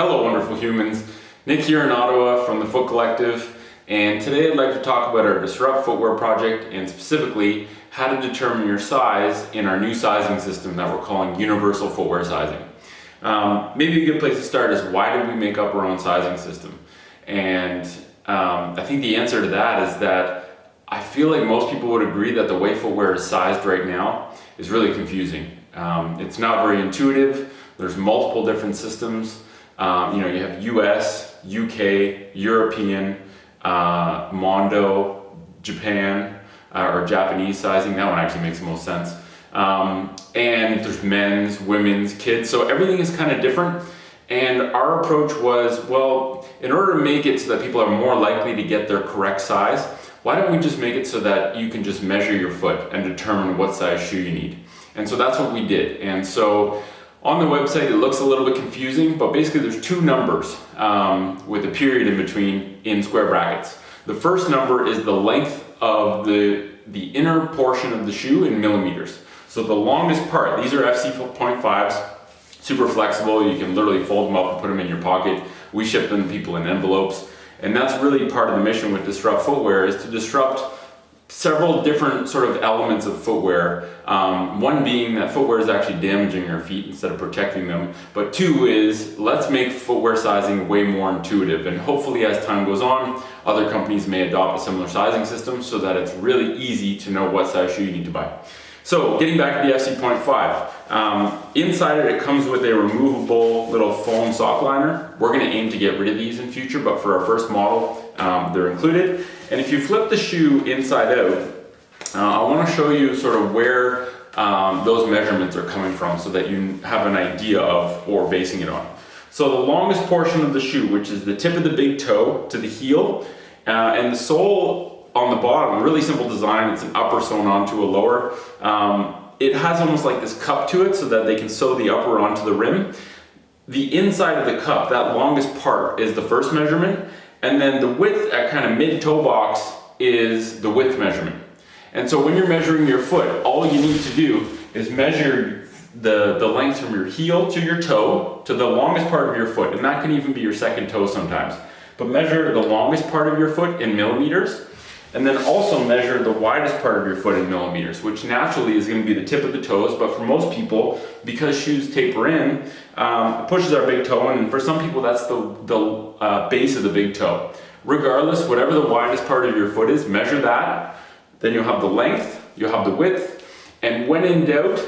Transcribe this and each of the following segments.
Hello wonderful humans, Nick here in Ottawa from the Foot Collective, and today I'd like to talk about our Disrupt Footwear project and specifically how to determine your size in our new sizing system that we're calling Universal Footwear Sizing. Maybe a good place to start is why did we make up our own sizing system? And I think the answer to that is that I feel like most people would agree that the way footwear is sized right now is really confusing. It's not very intuitive. There's multiple different systems. You have US, UK, European, Mondo, Japan, or Japanese sizing. That one actually makes the most sense. And there's men's, women's, kids. So everything is kind of different. And our approach was, well, in order to make it so that people are more likely to get their correct size, why don't we just make it so that you can just measure your foot and determine what size shoe you need? And so that's what we did. And so on the website, it looks a little bit confusing, but basically there's two numbers with a period in between in square brackets. The first number is the length of the inner portion of the shoe in millimeters. So the longest part, these are FC 0.5s, super flexible. You can literally fold them up and put them in your pocket. We ship them to people in envelopes. And that's really part of the mission with Disrupt Footwear, is to disrupt several different sort of elements of footwear. One being that footwear is actually damaging our feet instead of protecting them. But two is, let's make footwear sizing way more intuitive. And hopefully as time goes on, other companies may adopt a similar sizing system so that it's really easy to know what size shoe you need to buy. So getting back to the FC 0.5, inside it comes with a removable little foam sock liner. We're gonna aim to get rid of these in future, but for our first model, they're included. And if you flip the shoe inside out, I wanna show you sort of where those measurements are coming from so that you have an idea of what we're basing it on. So the longest portion of the shoe, which is the tip of the big toe to the heel, and the sole on the bottom, a really simple design. It's an upper sewn onto a lower. It has almost like this cup to it so that they can sew the upper onto the rim. The inside of the cup, that longest part, is the first measurement, and then the width at kind of mid-toe box is the width measurement. And so when you're measuring your foot, all you need to do is measure the length from your heel to your toe to the longest part of your foot, and that can even be your second toe sometimes. But measure the longest part of your foot in millimeters, and then also measure the widest part of your foot in millimeters, which naturally is going to be the tip of the toes, but for most people, because shoes taper in, it pushes our big toe in, and for some people that's the base of the big toe. Regardless, whatever the widest part of your foot is, measure that, then you'll have the length, you'll have the width, and when in doubt,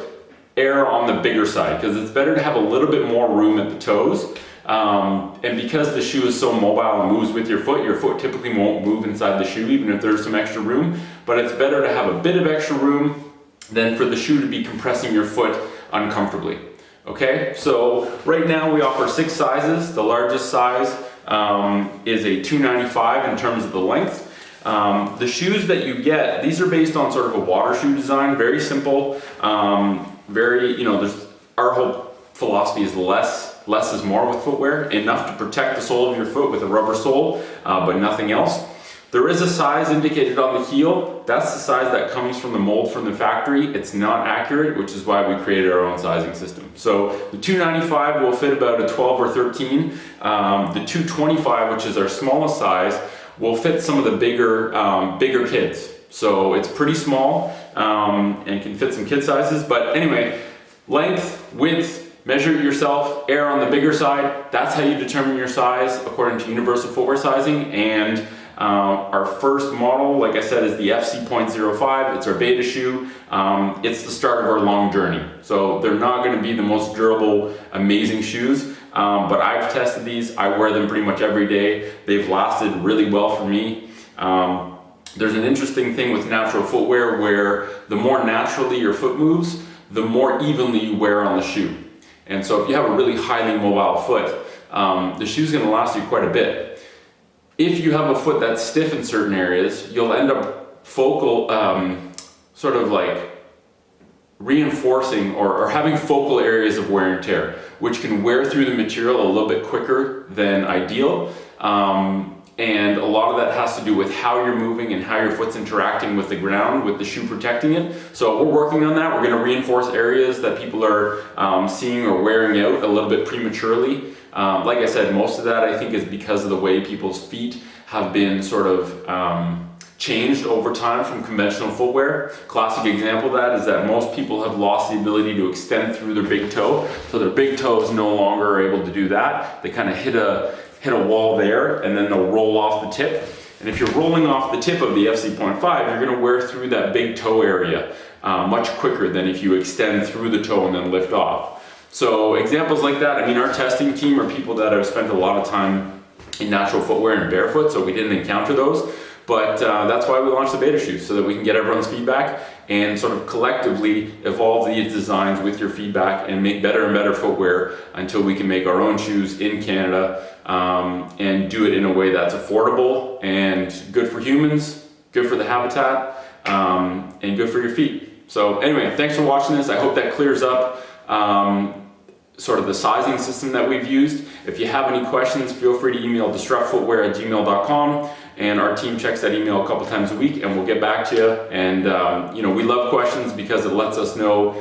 err on the bigger side, because it's better to have a little bit more room at the toes. And because the shoe is so mobile and moves with your foot typically won't move inside the shoe even if there's some extra room, but it's better to have a bit of extra room than for the shoe to be compressing your foot uncomfortably. Okay, so right now we offer 6 sizes. The largest size is a 295 in terms of the length. The shoes that you get, these are based on sort of a water shoe design, very simple, our whole philosophy is less is more with footwear, enough to protect the sole of your foot with a rubber sole, but nothing else. There is a size indicated on the heel. That's the size that comes from the mold from the factory. It's not accurate, which is why we created our own sizing system. So the 295 will fit about a 12 or 13. The 225, which is our smallest size, will fit some of the bigger kids. So it's pretty small and can fit some kid sizes. But anyway, length, width, measure it yourself, err on the bigger side. That's how you determine your size according to Universal Footwear Sizing. And our first model, like I said, is the FC 0.05. It's our beta shoe. It's the start of our long journey. So they're not going to be the most durable, amazing shoes, but I've tested these. I wear them pretty much every day. They've lasted really well for me. There's an interesting thing with natural footwear where the more naturally your foot moves, the more evenly you wear on the shoe. And so if you have a really highly mobile foot, the shoe's gonna last you quite a bit. If you have a foot that's stiff in certain areas, you'll end up sort of like reinforcing or having focal areas of wear and tear, which can wear through the material a little bit quicker than ideal. And a lot of that has to do with how you're moving and how your foot's interacting with the ground, with the shoe protecting it. So we're working on that. We're going to reinforce areas that people are seeing or wearing out a little bit prematurely. Like I said, most of that I think is because of the way people's feet have been sort of changed over time from conventional footwear. Classic example of that is that most people have lost the ability to extend through their big toe. So their big toes no longer are able to do that. They kind of hit a wall there, and then they'll roll off the tip. And if you're rolling off the tip of the FC.5, you're gonna wear through that big toe area much quicker than if you extend through the toe and then lift off. So examples like that, I mean, our testing team are people that have spent a lot of time in natural footwear and barefoot, so we didn't encounter those. But that's why we launched the beta shoes, so that we can get everyone's feedback and sort of collectively evolve these designs with your feedback and make better and better footwear until we can make our own shoes in Canada and do it in a way that's affordable and good for humans, good for the habitat, and good for your feet. So anyway, thanks for watching this. I hope that clears up sort of the sizing system that we've used. If you have any questions, feel free to email disruptfootwear@gmail.com, and our team checks that email a couple times a week, and we'll get back to you. And we love questions because it lets us know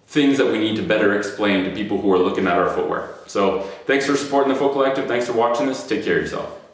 things that we need to better explain to people who are looking at our footwear. So thanks for supporting the Foot Collective. Thanks for watching this. Take care of yourself.